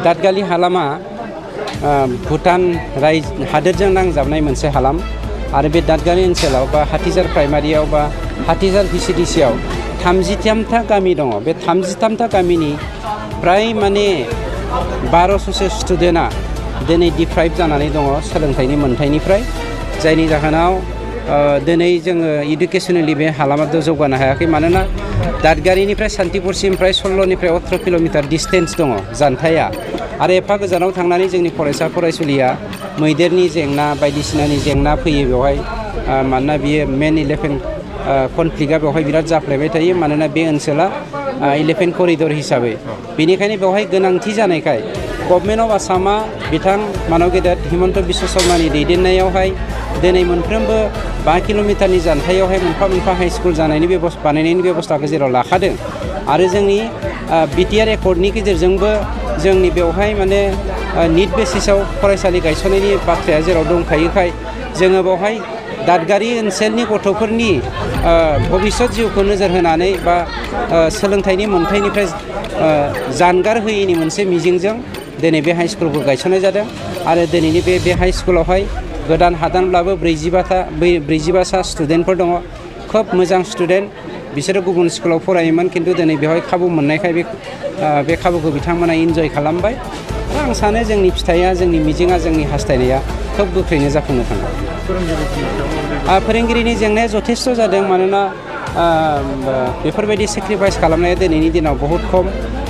दादगाली हालामा भुटान हादोरजों नांजाबनाय मोनसे हालाम आरो बे दादगाली ओनसोलाव बा हाथिजार प्राइमारियाव बा हाथिजार VCDCआव 33था गामि दङ। बे 33था गामिनि प्राय माने 1200सो स्टुडेन्टआ दिनै डिप्राइभ जानानै दङ सोलोंथाइनि मोन्थाइनिफ्राय, जायनि जाहोनाव दिनै जोङो इडुकेसनेलि बे हालामाव जौगानो हायाखै। मानोना दादगारिनिफ्राय सान्तिपुरसिम प्राय 16निफ्राय 18 किल'मिटार डिसटेन्स दङ जानथाया, आरो एफा गोजानाव थांनानै जोंनि फरायसा फरायसुलिया मैदेरनि जेंना बायदिसिनानि जेंना फैयो बेवहाय। मानोना बियो मेन 11 कनफ्लिक्टआ बेवहाय बिराद जाफ्लेबाय थायो, मानोना बे ओनसोला 11 करिडर हिसाबै। बेनिखायनो बेवहाय गोनांथि जानायखाय गभर्नमेन्ट अफ आसामा बिथां मानव गेदेर हिमन्त बिश्व शर्मानि दैदेननायावहाय दिनै मोनफ्रोमबो 5 किल'मिटारनि जानथायावहाय मोनफा मोनफा हाइ स्कुल बानायनायनि बेबस्थाखौ जेराव लाखादों, आरो जोंनि BTR एकर्डनि गेजेरजोंबो जोंनि बेवहाय माने निड बेसिसाव फरायसालि गायसननायनि बाथ्राया जेराव दंखायोखाय जोङो बेवहाय दादगारि ओनसोलनि गथ'फोरनि भबिष्यत जिउखौ नोजोर होनानै बा सोलोंथाइनि मोन्थाइनिफ्राय जानगार होयैनि मोनसे मिजिंजों दिनै बे हाइ स्कुलखौ गायसननाय जादों। आरो दिनैनि बे हाइ स्कुलावहाय गोदान हादानब्लाबो 45सा स्टुडेन्टफोर दङ। खोब मोजां स्टुडेन्ट, बिसोरो गुबुन स्कुलाव फरायोमोन, खिन्थु दिनै बेवहाय खाबु मोननायखाय बे खाबुखौ बिथांमोना इन्जय खालामबाय। आं सानो जोंनि फिथाइया, जोंनि मिजिंआ, जोंनि हास्थायनाया खोब गोख्रैनो जाफुंनो थांगोन। फोरोंगिरिनि जेंनाया जथेस्थ' जादों, मानोना बेफोरबायदि सेक्रिफाइस खालामनाया दिनैनि दिनाव बहुद खम।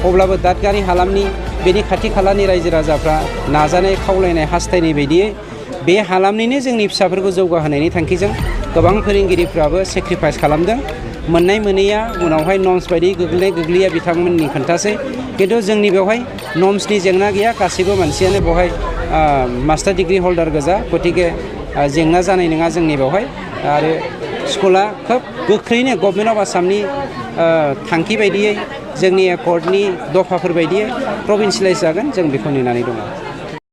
अब्लाबो दादगारि हालामनि बेनि खाथि खालानि रायजो राजाफ्रा नाजानाय, खावलायनाय, हास्थायनाय बायदियै बे हालामनिनो जोंनि फिसाफोरखौ जौगाहोनायनि थांखिजों गोबां फोरोंगिरिफ्राबो सेक्रिफाइस खालामदों। मोननाय मोनैया उनावहाय नर्म्स बायदि गोग्लैया बिथांमोननि खोन्थासै, खिन्थु जोंनि बेवहाय नर्म्सनि जेंना गैया। गासैबो मानसियानो बेवहाय मास्टार डिग्रि हल्डार गोजा, गतिके जेंना जानाय नङा जोंनि बेवहाय। आरो स्कुला खोब गोख्रैनो गभर्नमेन्ट अफ आसामनि थांखि बायदियै, जोंनि एकर्डनि दफाफोर बायदियै प्रभिन्सियेलाइज जागोन, जों बेखौ नेनानै दङ।